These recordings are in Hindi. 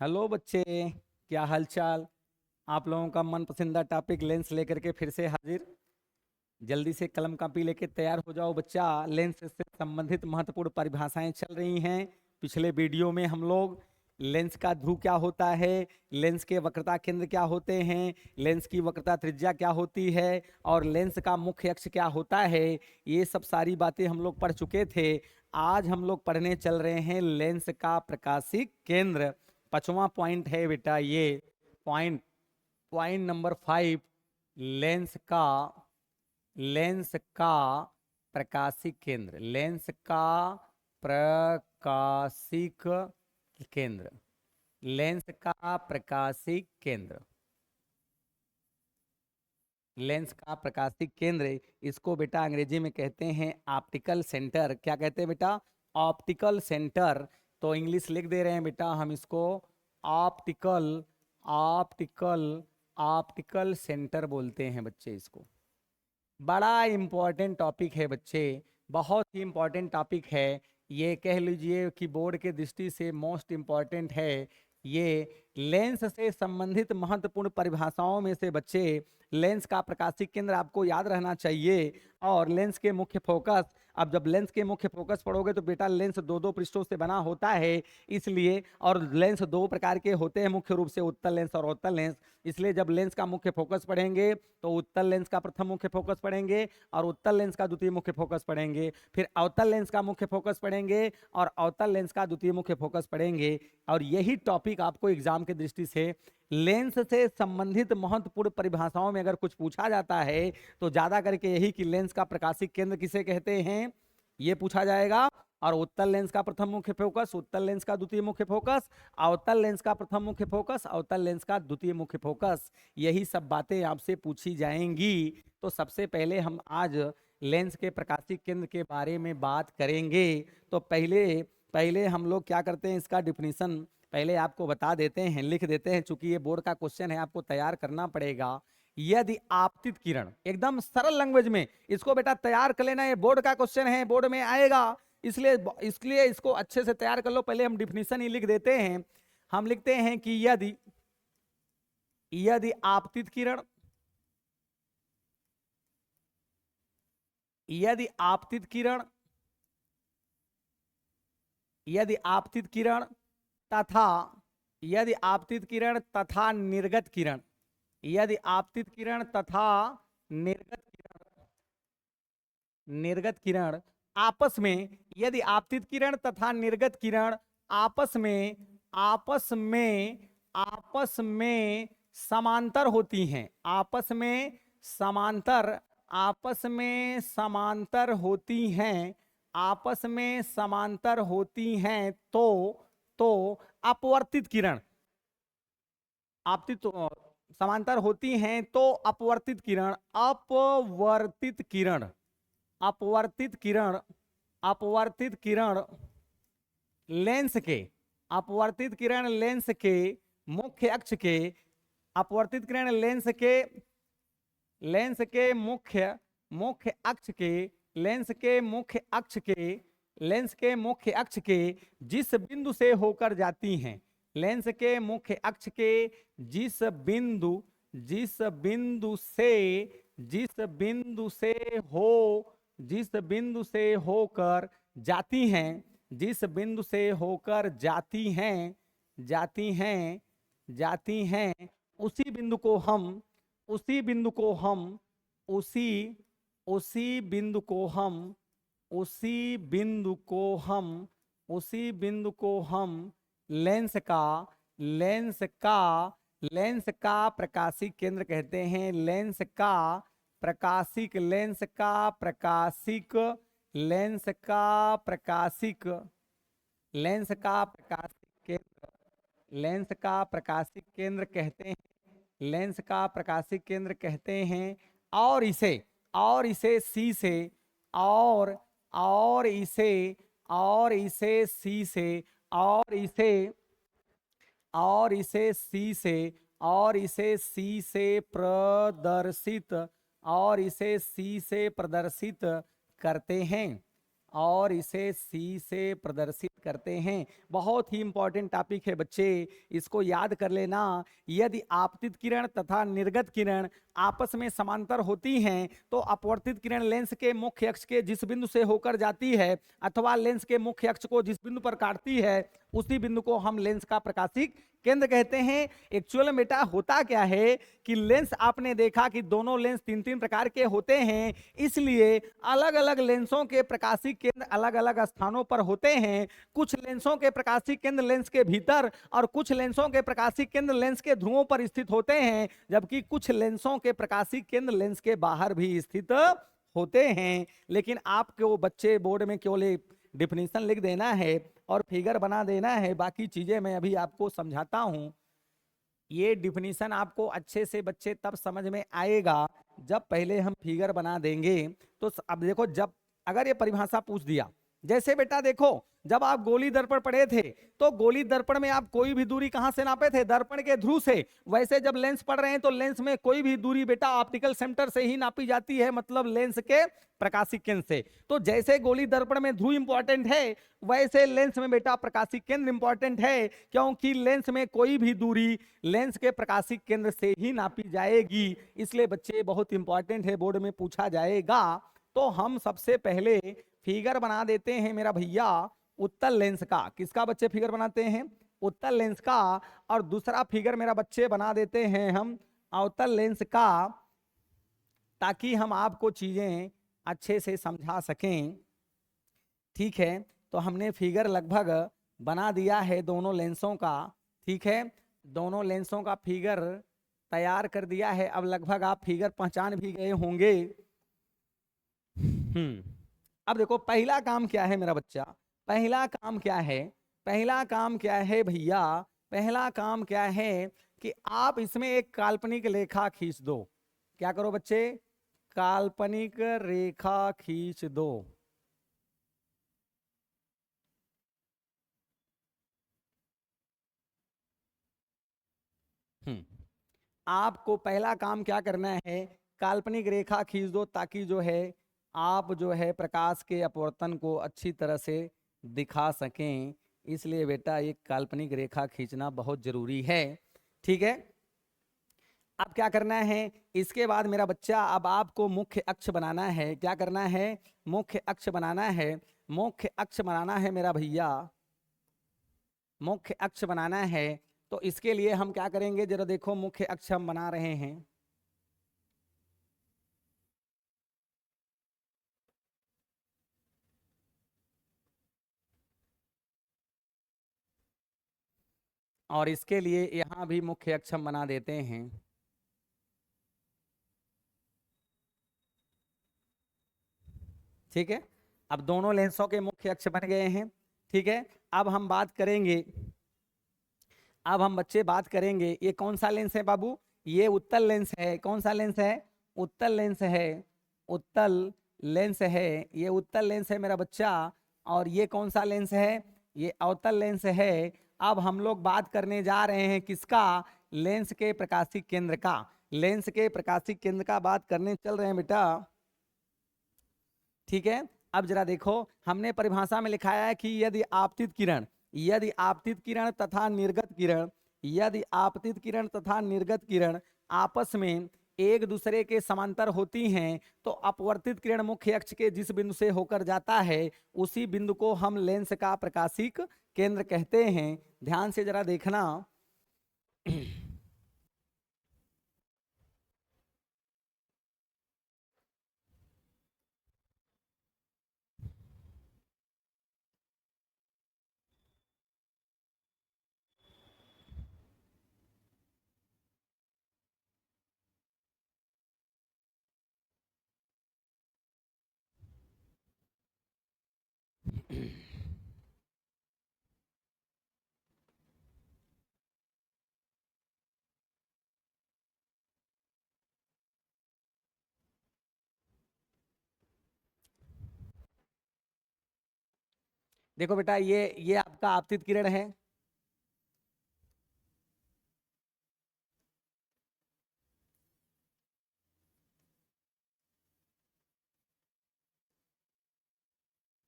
हेलो बच्चे, क्या हालचाल। आप लोगों का मन पसंदीदा टॉपिक लेंस लेकर के फिर से हाजिर। जल्दी से कलम कापी लेके तैयार हो जाओ बच्चा। लेंस से संबंधित महत्वपूर्ण परिभाषाएं चल रही हैं। पिछले वीडियो में हम लोग लेंस का ध्रुव क्या होता है, लेंस के वक्रता केंद्र क्या होते हैं, लेंस की वक्रता त्रिज्या क्या होती है और लेंस का मुख्य अक्ष क्या होता है, ये सब सारी बातें हम लोग पढ़ चुके थे। आज हम लोग पढ़ने चल रहे हैं लेंस का प्रकाशिक केंद्र। 5वां पॉइंट है बेटा ये। Point point number 5। लेंस का लेंस का प्रकाशिक केंद्र, लेंस का प्रकाशिक केंद्र, लेंस का प्रकाशिक केंद्र, लेंस का प्रकाशिक केंद्र। इसको बेटा अंग्रेजी में कहते हैं ऑप्टिकल सेंटर। क्या कहते हैं बेटा? Optical centre. तो इंग्लिश लिख दे रहे हैं बेटा हम इसको ऑप्टिकल ऑप्टिकल ऑप्टिकल सेंटर बोलते हैं बच्चे इसको। बड़ा इम्पोर्टेंट टॉपिक है बच्चे, बहुत ही इम्पोर्टेंट टॉपिक है। ये कह लीजिए कि बोर्ड के दृष्टि से मोस्ट इम्पॉर्टेंट है ये। लेंस से संबंधित महत्वपूर्ण परिभाषाओं में से बच्चे लेंस का प्रकाशिक केंद्र आपको याद रहना चाहिए। और लेंस के मुख्य फोकस, अब जब लेंस के मुख्य फोकस पढ़ोगे तो बेटा लेंस दो दो पृष्ठों से बना होता है इसलिए, और लेंस दो प्रकार के होते हैं मुख्य रूप से, उत्तल लेंस और अवतल लेंस। इसलिए जब लेंस का मुख्य फोकस पढ़ेंगे तो उत्तल लेंस का प्रथम मुख्य फोकस पढ़ेंगे और उत्तल लेंस का द्वितीय मुख्य फोकस पढ़ेंगे, फिर अवतल लेंस का मुख्य फोकस पढ़ेंगे और अवतल लेंस का द्वितीय मुख्य फोकस पढ़ेंगे। और यही टॉपिक आपको एग्जाम की दृष्टि से लेंस से संबंधित महत्वपूर्ण परिभाषाओं में अगर कुछ पूछा जाता है तो ज्यादा करके यही कि लेंस का प्रकाशिक केंद्र किसे कहते हैं ये पूछा जाएगा। और उत्तल लेंस का प्रथम मुख्य फोकस, उत्तल लेंस का द्वितीय मुख्य फोकस, अवतल लेंस का प्रथम मुख्य फोकस, अवतल लेंस का द्वितीय मुख्य फोकस, यही सब बातें आपसे पूछी जाएंगी। तो सबसे पहले हम आज लेंस के प्रकाशिक केंद्र के बारे में बात करेंगे। तो पहले पहले हम लोग क्या करते हैं, इसका डिफिनीशन पहले आपको बता देते हैं, लिख देते हैं, चूंकि ये बोर्ड का क्वेश्चन है आपको तैयार करना पड़ेगा। यदि आपतित किरण, एकदम सरल लैंग्वेज में इसको बेटा तैयार कर लेना, ये बोर्ड का क्वेश्चन है, बोर्ड में आएगा, इसलिए इसलिए इसको अच्छे से तैयार कर लो। पहले हम डिफिनीशन ही लिख देते हैं। हम लिखते हैं कि यदि यदि आपतित किरण, यदि आपतित किरण, यदि आपतित किरण तथा यदि आपतित किरण तथा निर्गत किरण, यदि आपतित किरण तथा निर्गत निर्गत किरण आपस में, यदि आपतित किरण तथा निर्गत किरण आपस में आपस में आपस में समांतर होती हैं, आपस में समांतर, आपस में समांतर होती हैं, आपस में समांतर होती हैं, तो अपवर्तित किरण, आपतित समांतर होती हैं तो अपवर्तित किरण, अपवर्तित किरण, अपवर्तित किरण, अपवर्तित किरण लेंस के, अपवर्तित किरण लेंस के मुख्य अक्ष के, अपवर्तित किरण लेंस के मुख्य मुख्य अक्ष के, लेंस के मुख्य अक्ष के, लेंस के मुख्य अक्ष के जिस बिंदु से होकर जाती हैं, लेंस के मुख्य अक्ष के जिस बिंदु जिस बिंदु से जिस बिंदु से हो जिस बिंदु से होकर जाती हैं, जिस बिंदु से होकर जाती हैं जाती हैं जाती हैं उसी बिंदु को हम उसी बिंदु को हम उसी उसी बिंदु को हम उसी बिंदु को हम उसी बिंदु को हम लेंस का लेंस का लेंस का प्रकाशिक केंद्र कहते हैं। लेंस का प्रकाशिक, लेंस का प्रकाशिक, लेंस का प्रकाशिक, लेंस का प्रकाशिक केंद्र, लेंस का प्रकाशिक केंद्र कहते हैं, लेंस का प्रकाशिक केंद्र कहते हैं। और इसे सी से और और इसे और इसे सी से और इसे और इसे सी से और इसे सी से प्रदर्शित और इसे सी से प्रदर्शित करते हैं और इसे सी से प्रदर्शित करते हैं। बहुत ही इंपॉर्टेंट टॉपिक है बच्चे, इसको याद कर लेना। यदि आपतित किरण तथा निर्गत किरण आपस में समांतर होती हैं तो अपवर्तित किरण लेंस के मुख्य अक्ष के जिस बिंदु से होकर जाती है अथवा लेंस के मुख्य अक्ष को जिस बिंदु पर काटती है उसी बिंदु को हम लेंस का प्रकाशिक केंद्र कहते हैं। एक्चुअल में बेटा होता क्या है कि लेंस आपने देखा कि दोनों लेंस तीन तीन प्रकार के होते हैं, इसलिए अलग अलग लेंसों के प्रकाशिक केंद्र अलग अलग स्थानों पर होते हैं। कुछ लेंसों के प्रकाशिक केंद्र लेंस के भीतर और कुछ लेंसों के प्रकाशिक केंद्र लेंस के ध्रुवों पर स्थित होते हैं, जबकि कुछ लेंसों के प्रकाशिक केंद्र लेंस के बाहर भी स्थित होते हैं। लेकिन आपको बच्चे बोर्ड में केवल डिफिनीशन लिख देना है और फिगर बना देना है, बाकी चीजें मैं अभी आपको समझाता हूं। ये डिफिनीशन आपको अच्छे से बच्चे तब समझ में आएगा जब पहले हम फिगर बना देंगे। तो अब देखो, जब अगर ये परिभाषा पूछ दिया, जैसे बेटा देखो जब आप गोली दर्पण पढ़े थे तो गोली दर्पण में आप कोई भी दूरी कहां से नापे थे? दर्पण के ध्रुव से। वैसे जब लेंस पढ़ रहे हैं तो लेंस में कोई भी दूरी बेटा ऑप्टिकल सेंटर से ही नापी जाती है, मतलब लेंस के प्रकाशिक केंद्र से। तो जैसे गोली दर्पण में ध्रुव इंपॉर्टेंट है वैसे लेंस में बेटा प्रकाशिक केंद्र इंपॉर्टेंट है, क्योंकि लेंस में कोई भी दूरी लेंस के प्रकाशिक केंद्र से ही नापी जाएगी। इसलिए बच्चे बहुत इंपॉर्टेंट है, बोर्ड में पूछा जाएगा। तो हम सबसे पहले फिगर बना देते हैं मेरा भैया उत्तल लेंस का। किसका बच्चे फिगर बनाते हैं? उत्तल लेंस का। और दूसरा फिगर मेरा बच्चे बना देते हैं हम अवतल लेंस का, ताकि हम आपको चीजें अच्छे से समझा सकें। ठीक है, तो हमने फिगर लगभग बना दिया है दोनों लेंसों का। ठीक है, दोनों लेंसों का फिगर तैयार कर दिया है। अब लगभग आप फिगर पहचान भी गए होंगे। अब देखो पहला काम क्या है मेरा बच्चा, पहला काम क्या है? पहला काम क्या है भैया? पहला काम क्या है कि आप इसमें एक काल्पनिक रेखा खींच दो। क्या करो बच्चे? काल्पनिक रेखा खींच दो। आपको पहला काम क्या करना है? काल्पनिक रेखा खींच दो, ताकि जो है आप जो है प्रकाश के अपवर्तन को अच्छी तरह से दिखा सकें। इसलिए बेटा एक काल्पनिक रेखा खींचना बहुत जरूरी है। ठीक है, अब क्या करना है? इसके बाद मेरा बच्चा अब आपको मुख्य अक्ष बनाना है। क्या करना है? मुख्य अक्ष बनाना है। मुख्य अक्ष बनाना है मेरा भैया, मुख्य अक्ष बनाना है। तो इसके लिए हम क्या करेंगे जरा देखो, मुख्य अक्ष हम बना रहे हैं। और इसके लिए यहां भी मुख्य अक्ष हम बना देते हैं। ठीक है, अब दोनों लेंसों के मुख्य अक्ष बन गए हैं। ठीक है, अब हम बात करेंगे, अब हम बच्चे बात करेंगे ये कौन सा लेंस है बाबू? ये उत्तल लेंस है। कौन सा लेंस है? उत्तल लेंस है। उत्तल लेंस है, ये उत्तल लेंस है मेरा बच्चा। और ये कौन सा लेंस है? ये अवतल लेंस है। अब हम लोग बात करने जा रहे हैं किसका? लेंस के प्रकाशिक केंद्र का। लेंस के प्रकाशिक केंद्र का बात करने चल रहे हैं बेटा। ठीक है, अब जरा देखो, हमने परिभाषा में लिखाया है कि यदि आपतित किरण, यदि आपतित किरण तथा निर्गत किरण, यदि आपतित किरण तथा निर्गत किरण आपस में एक दूसरे के समांतर होती हैं तो अपवर्तित किरण मुख्य अक्ष के जिस बिंदु से होकर जाता है उसी बिंदु को हम लेंस का प्रकाशिक केंद्र कहते हैं। ध्यान से जरा देखना। देखो बेटा, ये आपका आपतित किरण है।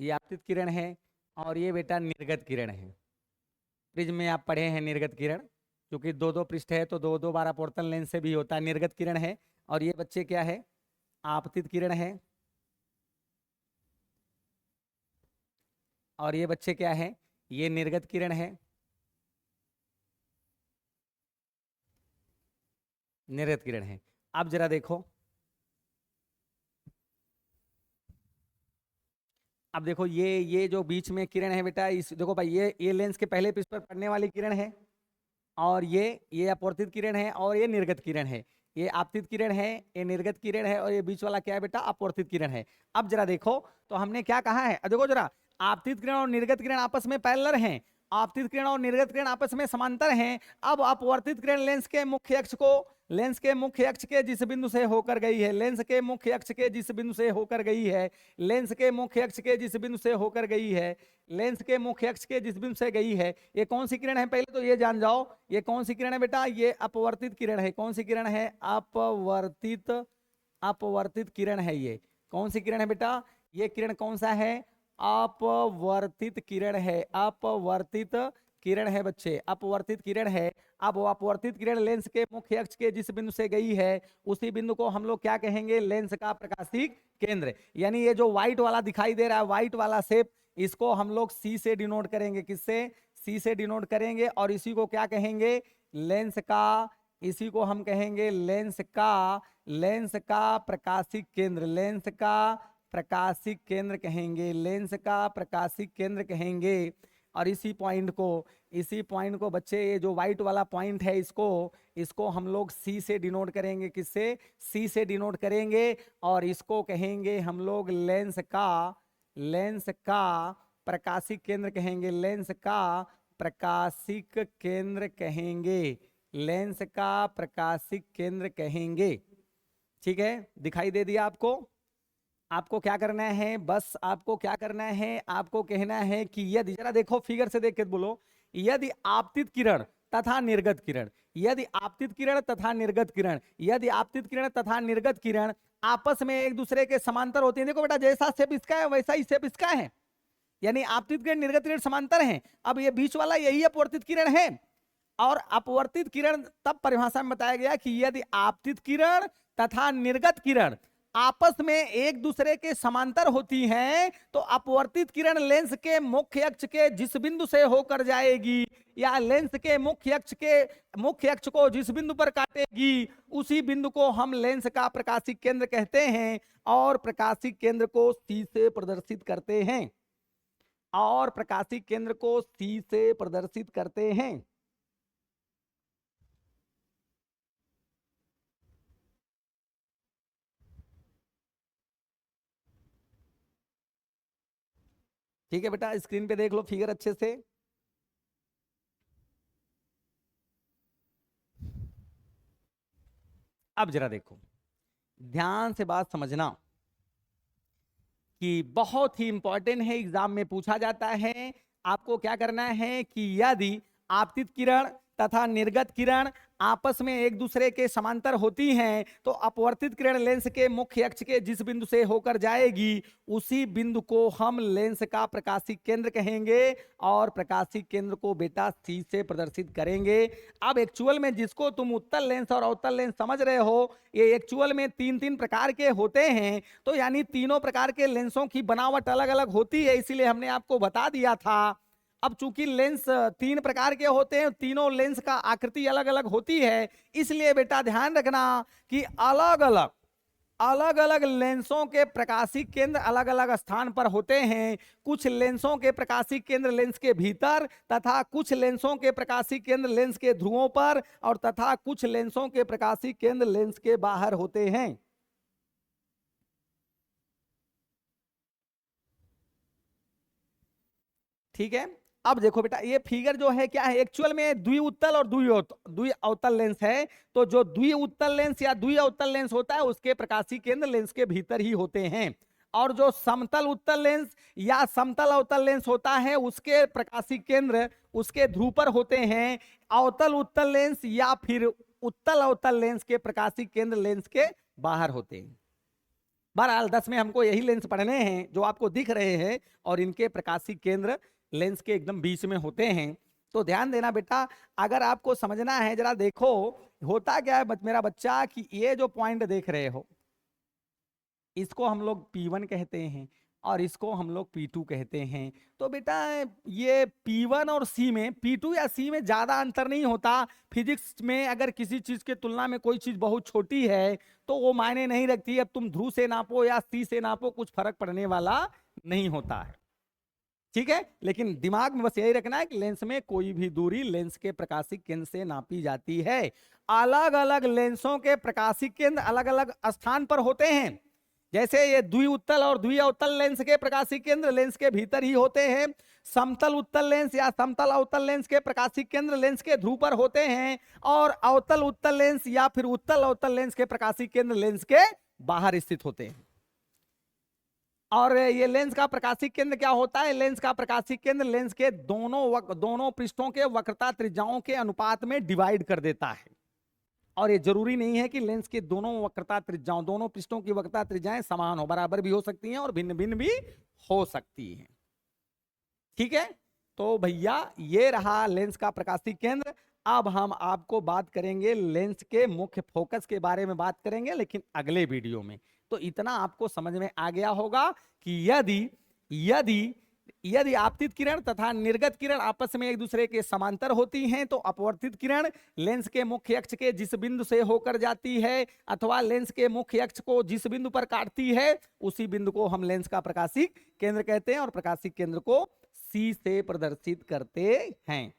ये आपतित किरण है और ये बेटा निर्गत किरण है। प्रिज्म में आप पढ़े हैं निर्गत किरण, क्योंकि दो दो पृष्ठ है तो दो दो बार अपवर्तन लेंस से भी होता है। निर्गत किरण है और ये बच्चे क्या है, आपतित किरण है। और ये बच्चे क्या है, ये निर्गत किरण है। निर्गत किरण है। अब जरा देखो, अब देखो ये जो बीच में किरण है बेटा, इस देखो भाई, ये लेंस के पहले पृष्ठ पर पड़ने वाली किरण है और ये अपवर्तित किरण है और ये निर्गत किरण है। ये आपतित किरण है, ये निर्गत किरण है और ये बीच वाला क्या है बेटा, अपवर्तित किरण है। अब जरा देखो तो हमने क्या कहा है, देखो जरा, आपतित किरण और निर्गत किरण आपस में पैरेलल हैं, आपतित किरण और निर्गत किरण आपस में समांतर हैं। अब अपवर्तित किरण लेंस के मुख्य अक्ष को, लेंस के मुख्य अक्ष के जिस बिंदु से होकर गई है, लेंस के मुख्य अक्ष के जिस बिंदु से होकर गई है, लेंस के मुख्य अक्ष के जिस बिंदु से होकर गई है, लेंस के मुख्य अक्ष के जिस बिंदु से गई है, ये कौन सी किरण है पहले तो ये जान जाओ, ये कौन सी किरण है बेटा, ये अपवर्तित किरण है। कौन सी किरण है, अपवर्तित, अपवर्तित किरण है। ये कौन सी किरण है बेटा, ये किरण कौन सा है, अपवर्तित किरण है। अपवर्तित किरण है बच्चे, अपवर्तित किरण है। अब वो अपवर्तित किरण लेंस के मुख्य अक्ष के जिस बिंदु से गई है, उसी बिंदु को हम लोग क्या कहेंगे, लेंस का प्रकाशिक केंद्र। यानी ये जो व्हाइट वाला दिखाई दे रहा है, व्हाइट वाला शेप, इसको हम लोग सी से डिनोट करेंगे। किससे, सी से डिनोट करेंगे। और इसी को क्या कहेंगे, लेंस का, इसी को हम कहेंगे लेंस का, लेंस का प्रकाशिक केंद्र, लेंस का प्रकाशिक केंद्र कहेंगे, लेंस का प्रकाशिक केंद्र कहेंगे। और इसी पॉइंट को, इसी पॉइंट को बच्चे, ये जो व्हाइट वाला पॉइंट है, इसको हम लोग सी से डिनोट करेंगे। किससे, सी से डिनोट करेंगे। और इसको कहेंगे हम लोग लेंस का, लेंस का प्रकाशिक केंद्र कहेंगे, लेंस का प्रकाशिक केंद्र कहेंगे, लेंस का प्रकाशिक केंद्र कहेंगे। ठीक है, दिखाई दे दिया आपको। आपको क्या करना है, बस आपको क्या करना है, आपको कहना है कि यदि, जरा देखो फिगर से देख के बोलो, यदि आपतित किरण तथा निर्गत किरण, यदि आपतित किरण तथा निर्गत किरण, यदि आपतित किरण तथा निर्गत किरण आपस में एक दूसरे के समांतर होती है। देखो बेटा, जैसा शेप इसका है वैसा ही शेप इसका है, यानी आपतित किरण निर्गत किरण समांतर हैं। अब ये बीच वाला यही अपवर्तित किरण है। और अपवर्तित किरण तब परिभाषा में बताया गया कि यदि आपतित किरण तथा निर्गत किरण आपस में एक दूसरे के समांतर होती हैं, तो अपवर्तित किरण लेंस के मुख्य अक्ष के जिस बिंदु से होकर जाएगी, या लेंस के मुख्य अक्ष को जिस बिंदु पर काटेगी, उसी बिंदु को हम लेंस का प्रकाशिक केंद्र कहते हैं। और प्रकाशिक केंद्र को सी से प्रदर्शित करते हैं, और प्रकाशिक केंद्र को सी से प्रदर्शित करते हैं। ठीक है बेटा, स्क्रीन पे देख लो फिगर अच्छे से। अब जरा देखो, ध्यान से बात समझना कि बहुत ही इंपॉर्टेंट है, एग्जाम में पूछा जाता है। आपको क्या करना है कि यदि आपतित किरण तथा निर्गत किरण आपस में एक दूसरे के समांतर होती हैं, तो अपवर्तित किरण लेंस के मुख्य अक्ष के जिस बिंदु से होकर जाएगी, उसी बिंदु को हम लेंस का प्रकाशिक केंद्र कहेंगे। और प्रकाशिक केंद्र को बेटा सी से प्रदर्शित करेंगे। अब एक्चुअल में जिसको तुम उत्तल लेंस और अवतल लेंस समझ रहे हो, ये एक्चुअल में तीन तीन प्रकार के होते हैं। तो यानी तीनों प्रकार के लेंसों की बनावट अलग अलग होती है, इसीलिए हमने आपको बता दिया था। अब चूंकि लेंस तीन प्रकार के होते हैं, तीनों लेंस का आकृति अलग अलग होती है, इसलिए बेटा ध्यान रखना कि अलग अलग, अलग अलग लेंसों के प्रकाशिक केंद्र अलग अलग स्थान पर होते हैं। कुछ लेंसों के प्रकाशिक केंद्र लेंस के भीतर, तथा कुछ लेंसों के प्रकाशिक केंद्र लेंस के ध्रुवों पर, और तथा कुछ लेंसों के प्रकाशिक केंद्र लेंस के बाहर होते हैं। ठीक है, अब देखो बेटा, ये फिगर जो है क्या है, एक्चुअल में द्विउत्तल और द्विअवतल लेंस है। तो जो द्विउत्तल लेंस या द्विअवतल लेंस होता है, उसके प्रकाशिक केंद्र लेंस के भीतर ही होते हैं। और जो समतल उत्तल लेंस या समतल अवतल लेंस होता है, उसके प्रकाशिक केंद्र उसके ध्रुव पर होते हैं। अवतल उत्तल लेंस या फिर उत्तल अवतल लेंस के प्रकाशिक केंद्र लेंस के बाहर होते हैं। बहरहाल 10 में हमको यही लेंस पढ़ने हैं जो आपको दिख रहे हैं, और इनके प्रकाशिक केंद्र लेंस के एकदम बीच में होते हैं। तो ध्यान देना बेटा, अगर आपको समझना है जरा देखो होता क्या है मेरा बच्चा, कि ये जो पॉइंट देख रहे हो इसको हम लोग P1 कहते हैं और इसको हम लोग P2 कहते हैं। तो बेटा ये P1 और C में, P2 या C में ज्यादा अंतर नहीं होता। फिजिक्स में अगर किसी चीज के तुलना में कोई चीज बहुत छोटी है तो वो मायने नहीं रखती। अब तुम ध्रुव से नापो या C से नापो, कुछ फर्क पड़ने वाला नहीं होता है, ठीक है। लेकिन दिमाग में बस यही रखना है कि लेंस में कोई भी दूरी लेंस के प्रकाशिक केंद्र से नापी जाती है। अलग अलग लेंसों के प्रकाशिक केंद्र अलग अलग स्थान पर होते हैं। जैसे ये द्विउत्तल और द्विअवतल लेंस के प्रकाशिक केंद्र लेंस के भीतर ही होते हैं। समतल उत्तल लेंस या समतल अवतल लेंस के प्रकाशिक केंद्र लेंस के ध्रुव पर होते हैं, और अवतल उत्तल लेंस या फिर उत्तल अवतल लेंस के प्रकाशिक केंद्र लेंस के बाहर स्थित होते हैं। और ये लेंस का प्रकाशिक केंद्र क्या होता है? लेंस का प्रकाशिक केंद्र लेंस के दोनों पृष्ठों के वक्रता त्रिज्याओं के अनुपात में डिवाइड कर देता है। और ये जरूरी नहीं है कि लेंस के दोनों वक्रता त्रिज्याओं, दोनों पृष्ठों की वक्रता त्रिज्याएं समान हो, बराबर भी हो सकती हैं और भिन्न भिन्न भी हो सकती हैं, ठीक है। तो भैया ये रहा लेंस का प्रकाशिक केंद्र। अब हम आपको बात करेंगे लेंस के मुख्य फोकस के बारे में बात करेंगे, लेकिन अगले वीडियो में। तो इतना आपको समझ में आ गया होगा कि यदि यदि यदि आपतित किरण तथा निर्गत किरण आपस में एक दूसरे के समांतर होती हैं तो अपवर्तित किरण लेंस के मुख्य अक्ष के जिस बिंदु से होकर जाती है अथवा लेंस के मुख्य अक्ष को जिस बिंदु पर काटती है उसी बिंदु को हम लेंस का प्रकाशिक केंद्र कहते हैं, और प्रकाशिक केंद्र को C से प्रदर्शित करते हैं।